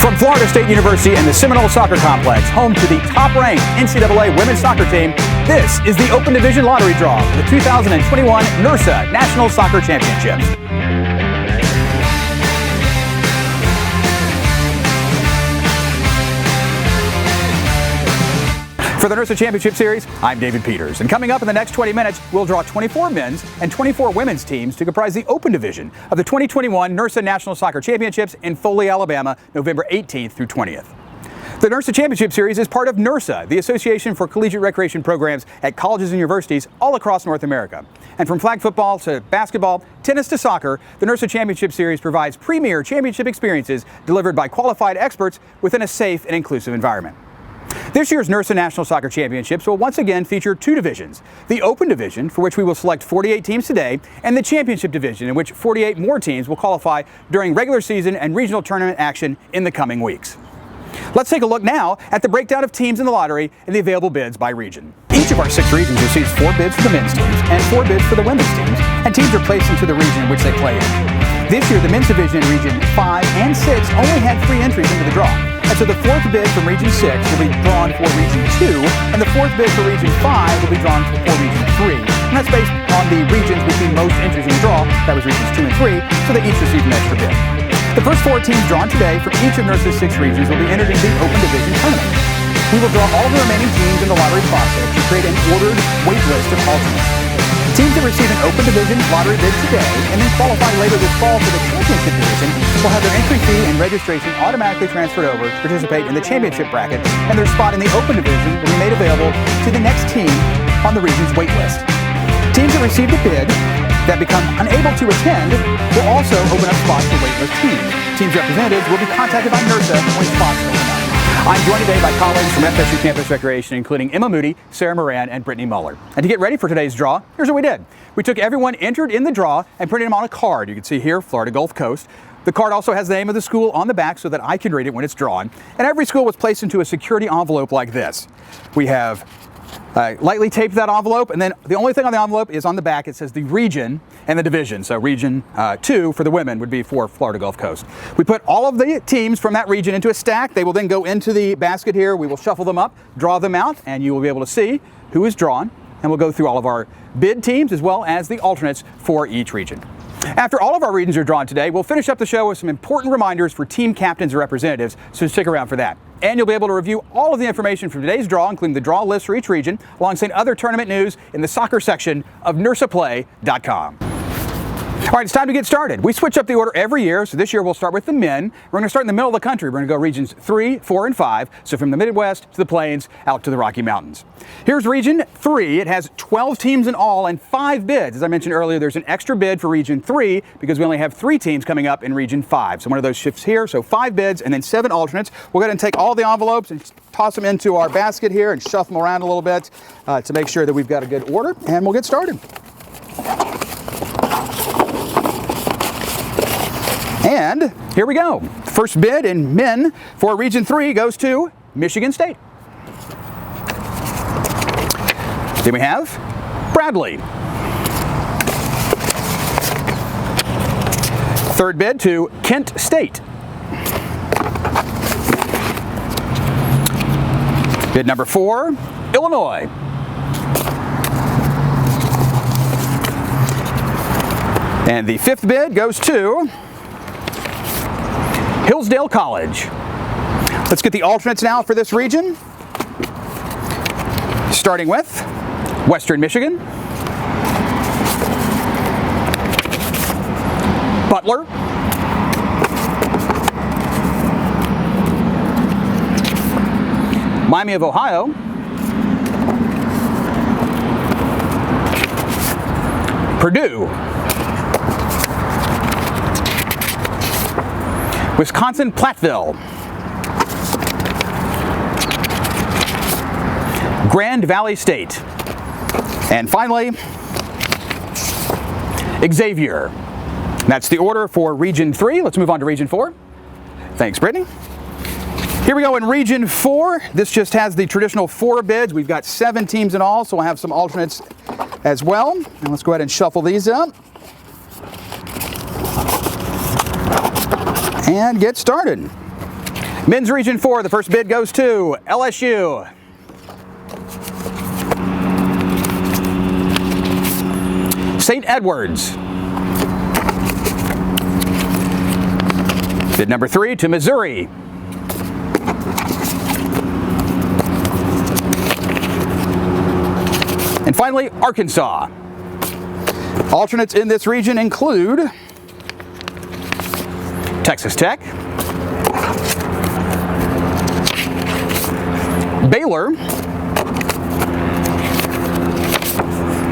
From Florida State University and the Seminole Soccer Complex, home to the top-ranked NCAA women's soccer team, this is the Open Division Lottery Draw for the 2021 NIRSA National Soccer Championships. For the NIRSA Championship Series, I'm David Peters, and coming up in the next 20 minutes, we'll draw 24 men's and 24 women's teams to comprise the Open Division of the 2021 NIRSA National Soccer Championships in Foley, Alabama, November 18th through 20th. The NIRSA Championship Series is part of NIRSA, the Association for Collegiate Recreation Programs at colleges and universities all across North America. And from flag football to basketball, tennis to soccer, the NIRSA Championship Series provides premier championship experiences delivered by qualified experts within a safe and inclusive environment. This year's NIRSA National Soccer Championships will once again feature two divisions, the Open Division, for which we will select 48 teams today, and the Championship Division, in which 48 more teams will qualify during regular season and regional tournament action in the coming weeks. Let's take a look now at the breakdown of teams in the lottery and the available bids by region. Each of our 6 regions receives 4 bids for the men's teams and 4 bids for the women's teams, and teams are placed into the region in which they play in. This year, the men's division in Region 5 and 6 only had 3 entries into the draw. And so the 4th bid from Region 6 will be drawn for Region 2, and the 4th bid for Region 5 will be drawn for Region 3. And that's based on the regions with the most entries in the draw, that was Regions 2 and 3, so they each receive an extra bid. The first 4 teams drawn today from each of NIRSA's 6 regions will be entered into the Open Division tournament. We will draw all the remaining teams in the lottery process to create an ordered wait list of alternates. Teams that receive an Open Division lottery bid today and then qualify later this fall for the Championship Division will have their entry fee and registration automatically transferred over to participate in the Championship bracket, and their spot in the Open Division will be made available to the next team on the region's wait list. Teams that receive the bid that become unable to attend will also open up spots for waitlist teams. Teams representatives will be contacted by NIRSA when spots open up. I'm joined today by colleagues from FSU Campus Recreation, including Emma Moody, Sarah Moran, and Brittany Muller. And to get ready for today's draw, here's what we did. We took everyone entered in the draw and printed them on a card. You can see here, Florida Gulf Coast. The card also has the name of the school on the back so that I can read it when it's drawn. And every school was placed into a security envelope like this. We have lightly taped that envelope, and then the only thing on the envelope is on the back. It says the region and the division. So Region 2 for the women would be for Florida Gulf Coast. We put all of the teams from that region into a stack. They will then go into the basket here. We will shuffle them up, draw them out, and you will be able to see who is drawn. And we'll go through all of our bid teams as well as the alternates for each region. After all of our regions are drawn today, we'll finish up the show with some important reminders for team captains and representatives, so stick around for that. And you'll be able to review all of the information from today's draw, including the draw list for each region, alongside other tournament news in the soccer section of NIRSAplay.com. All right, it's time to get started. We switch up the order every year, so this year we'll start with the men. We're going to start in the middle of the country. We're going to go regions 3, 4, and 5, so from the Midwest to the Plains out to the Rocky Mountains. Here's Region 3. It has 12 teams in all and 5 bids. As I mentioned earlier, there's an extra bid for Region 3 because we only have 3 teams coming up in Region 5. So one of those shifts here, so 5 bids and then 7 alternates. We'll go ahead and take all the envelopes and toss them into our basket here and shuffle them around a little bit to make sure that we've got a good order, and we'll get started. And here we go. First bid in men for Region 3 goes to Michigan State. Then we have Bradley. Third bid to Kent State. Bid number 4, Illinois. And the 5th bid goes to Hillsdale College. Let's get the alternates now for this region. Starting with Western Michigan, Butler, Miami of Ohio, Purdue, Wisconsin-Platteville, Grand Valley State, and finally, Xavier. That's the order for Region 3. Let's move on to Region 4. Thanks, Brittany. Here we go in Region 4. This just has the traditional 4 bids. We've got 7 teams in all, so we'll have some alternates as well. And let's go ahead and shuffle these up and get started. Men's Region 4, the first bid goes to LSU. St. Edwards. Bid number 3 to Missouri. And finally, Arkansas. Alternates in this region include Texas Tech, Baylor,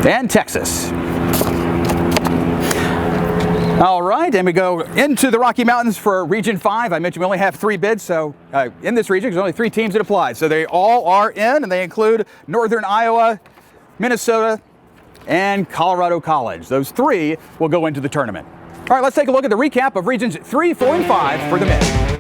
and Texas. All right, and we go into the Rocky Mountains for Region 5. I mentioned we only have 3 bids, so in this region, there's only 3 teams that applied. So they all are in, and they include Northern Iowa, Minnesota, and Colorado College. Those 3 will go into the tournament. All right, let's take a look at the recap of Regions 3, 4, and 5 for the men.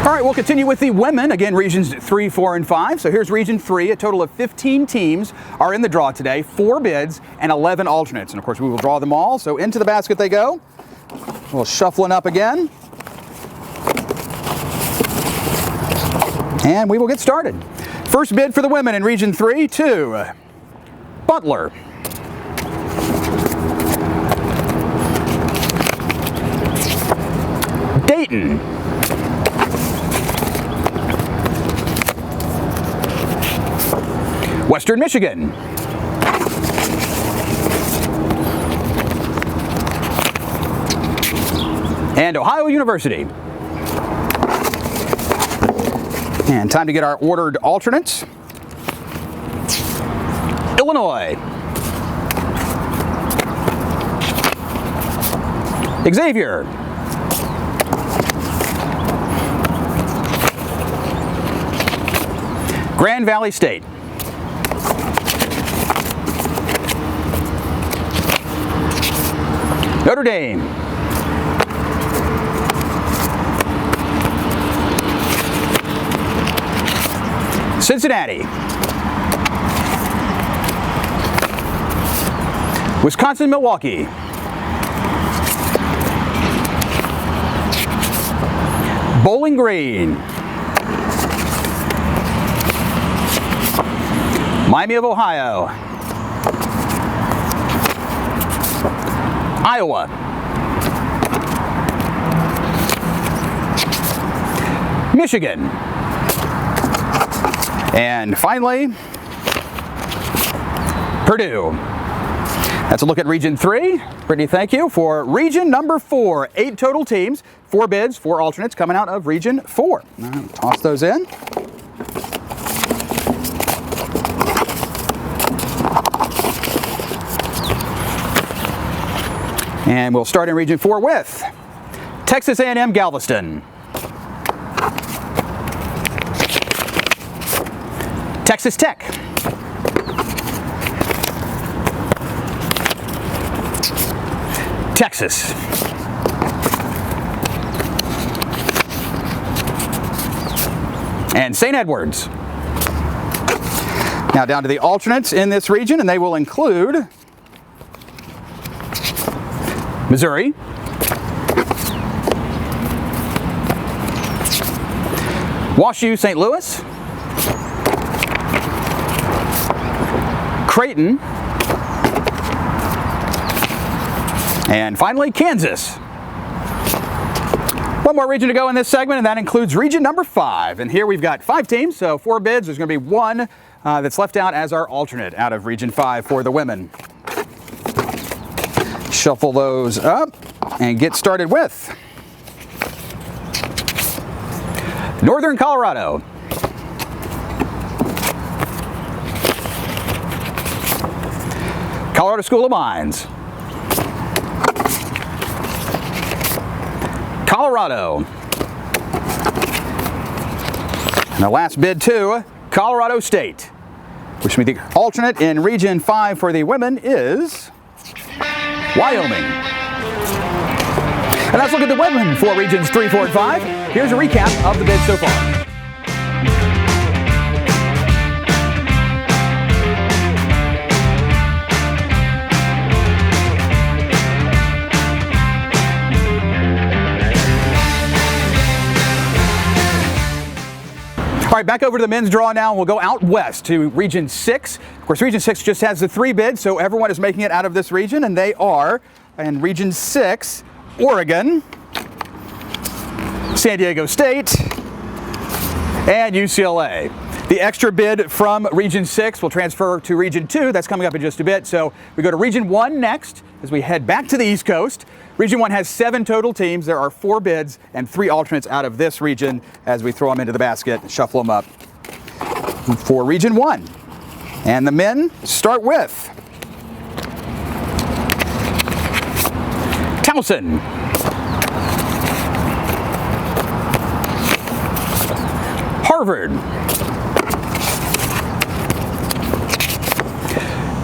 All right, we'll continue with the women. Again, Regions 3, 4, and 5. So here's Region 3. A total of 15 teams are in the draw today, 4 bids and 11 alternates. And of course, we will draw them all. So into the basket they go. We'll shuffle up again. And we will get started. First bid for the women in Region 3 to Butler. Dayton. Western Michigan. And Ohio University. And time to get our ordered alternates. Illinois. Xavier. Grand Valley State. Notre Dame. Cincinnati. Wisconsin, Milwaukee. Bowling Green. Miami of Ohio. Iowa. Michigan. And finally, Purdue. That's a look at Region 3. Brittany, thank you. For Region number 4, 8 total teams, 4 bids, 4 alternates coming out of Region 4. Toss those in. And we'll start in Region 4 with Texas A&M Galveston, Texas Tech, Texas, and St. Edwards. Now down to the alternates in this region, and they will include Missouri, WashU St. Louis, Creighton, and finally Kansas. One more region to go in this segment, and that includes Region number 5. And here we've got 5 teams, so 4 bids. There's going to be 1 that's left out as our alternate out of Region 5 for the women. Shuffle those up and get started with Northern Colorado, Colorado School of Mines, Colorado, and the last bid to Colorado State, which means the alternate in Region 5 for the women is Wyoming. And let's look at the women for Regions 3, 4, and 5. Here's a recap of the bids so far. All right, back over to the men's draw now. We'll go out west to Region 6. Of course, Region 6 just has the 3 bids, so everyone is making it out of this region, and they are in Region 6, Oregon, San Diego State, and UCLA. The extra bid from Region 6 will transfer to Region 2. That's coming up in just a bit. So we go to Region 1 next as we head back to the East Coast. Region 1 has 7 total teams. There are 4 bids and 3 alternates out of this region as we throw them into the basket and shuffle them up for Region 1. And the men start with Towson, Harvard,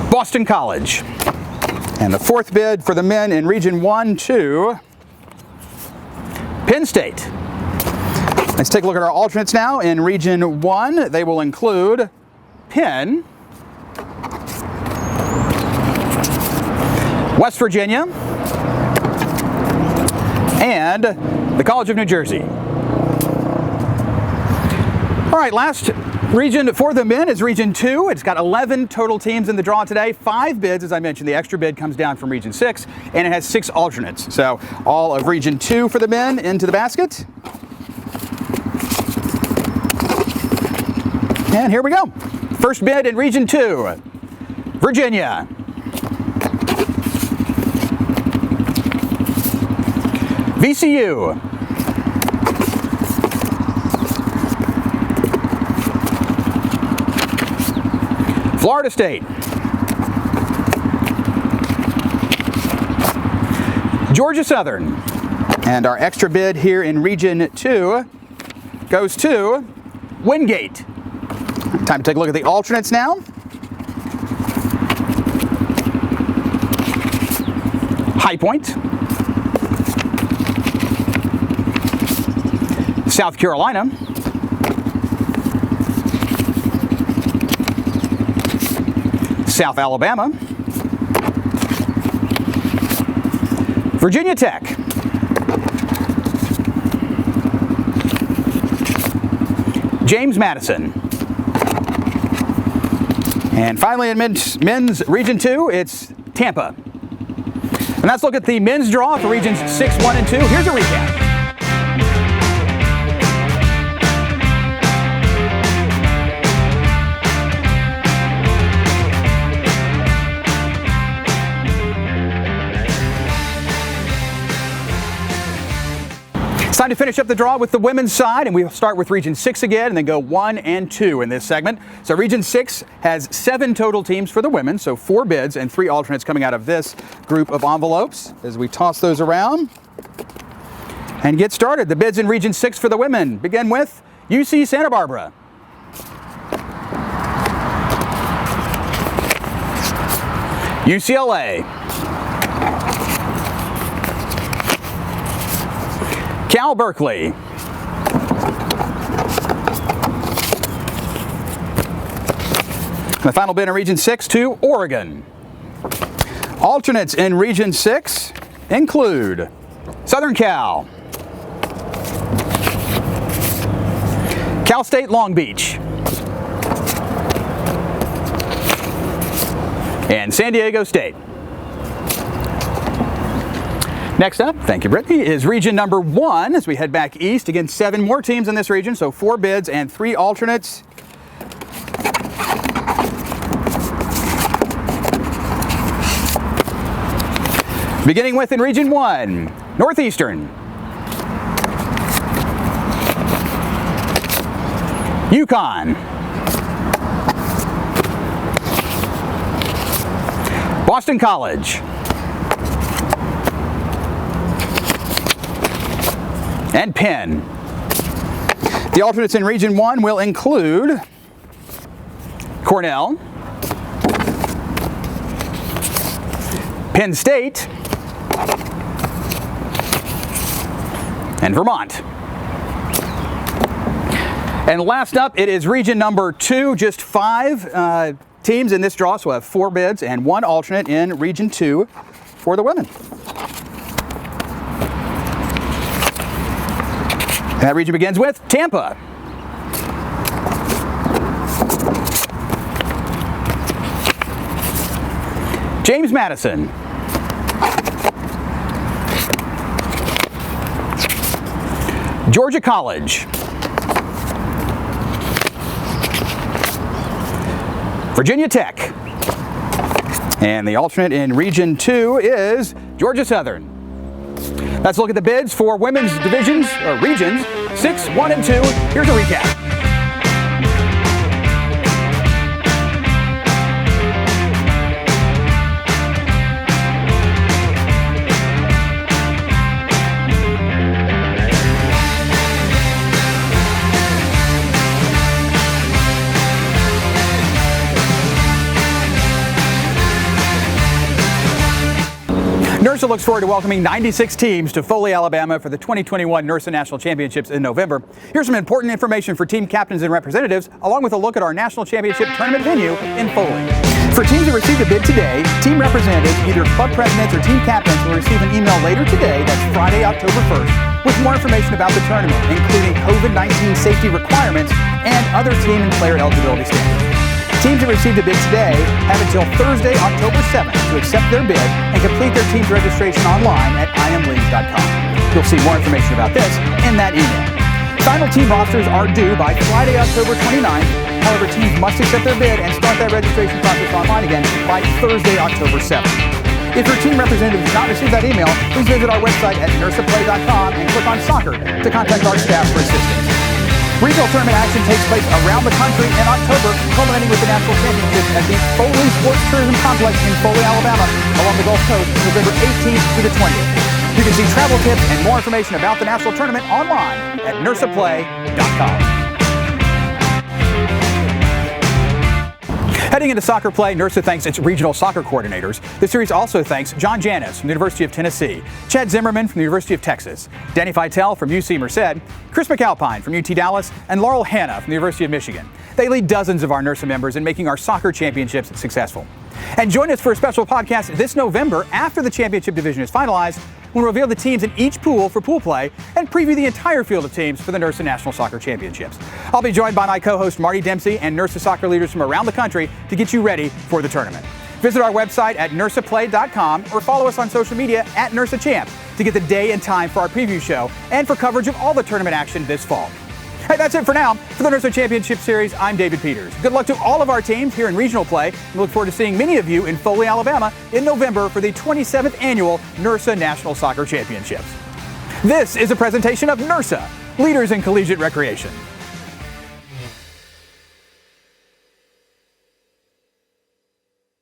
Boston College. And the 4th bid for the men in Region 1 to Penn State. Let's take a look at our alternates now. In Region 1, they will include Penn, West Virginia, and the College of New Jersey. All right, last region for the men is Region 2. It's got 11 total teams in the draw today. 5 bids, as I mentioned. The extra bid comes down from Region 6, and it has 6 alternates. So all of Region 2 for the men into the basket. And here we go. First bid in Region 2, Virginia, VCU, Florida State, Georgia Southern, and our extra bid here in Region 2 goes to Wingate. Time to take a look at the alternates now. High Point, South Carolina, South Alabama, Virginia Tech, James Madison, and finally in men's Region 2, it's Tampa. And let's look at the men's draw for Regions 6, 1, and 2. Here's a recap. It's time to finish up the draw with the women's side, and we'll start with Region 6 again and then go 1 and 2 in this segment. So Region 6 has 7 total teams for the women, so 4 bids and 3 alternates coming out of this group of envelopes as we toss those around and get started. The bids in Region 6 for the women begin with UC Santa Barbara, UCLA, Cal Berkeley, the final bid in Region 6 to Oregon. Alternates in Region 6 include Southern Cal, Cal State Long Beach, and San Diego State. Next up, thank you, Brittany, is region number 1 as we head back east. Again, 7 more teams in this region, so 4 bids and 3 alternates. Beginning with in Region 1, Northeastern, Yukon, Boston College, and Penn. The alternates in Region 1 will include Cornell, Penn State, and Vermont. And last up, it is region number 2, just 5 teams in this draw, so we'll have 4 bids and 1 alternate in Region 2 for the women. That region begins with Tampa, James Madison. Georgia College. Virginia Tech. And the alternate in Region 2 is Georgia Southern. Let's look at the bids for women's divisions, or regions, 6, 1, and 2. Here's a recap. NIRSA looks forward to welcoming 96 teams to Foley, Alabama for the 2021 NIRSA National Championships in November. Here's some important information for team captains and representatives, along with a look at our National Championship tournament venue in Foley. For teams that received a bid today, team representatives, either club presidents or team captains, will receive an email later today, that's Friday, October 1st, with more information about the tournament, including COVID-19 safety requirements and other team and player eligibility standards. Teams that received a bid today have until Thursday, October 7th to accept their bid and complete their team's registration online at imleagues.com. You'll see more information about this in that email. Final team rosters are due by Friday, October 29th. However, teams must accept their bid and start that registration process online again by Thursday, October 7th. If your team representative did not receive that email, please visit our website at NIRSAplay.com and click on Soccer to contact our staff for assistance. Regional tournament action takes place around the country in October, culminating with the National Championships at the Foley Sports Tourism Complex in Foley, Alabama, along the Gulf Coast, November 18th to the 20th. You can see travel tips and more information about the National Tournament online at NIRSAplay.com. Heading into soccer play, NIRSA thanks its regional soccer coordinators. The series also thanks John Janis from the University of Tennessee, Chad Zimmerman from the University of Texas, Danny Feitel from UC Merced, Chris McAlpine from UT Dallas, and Laurel Hanna from the University of Michigan. They lead dozens of our NIRSA members in making our soccer championships successful. And join us for a special podcast this November after the championship division is finalized, when we'll reveal the teams in each pool for pool play and preview the entire field of teams for the NIRSA National Soccer Championships. I'll be joined by my co-host Marty Dempsey and NIRSA soccer leaders from around the country to get you ready for the tournament. Visit our website at NIRSAplay.com or follow us on social media at NIRSA Champ to get the day and time for our preview show and for coverage of all the tournament action this fall. Hey, that's it for now. For the NIRSA Championship Series, I'm David Peters. Good luck to all of our teams here in regional play. We look forward to seeing many of you in Foley, Alabama in November for the 27th Annual NIRSA National Soccer Championships. This is a presentation of NIRSA, Leaders in Collegiate Recreation.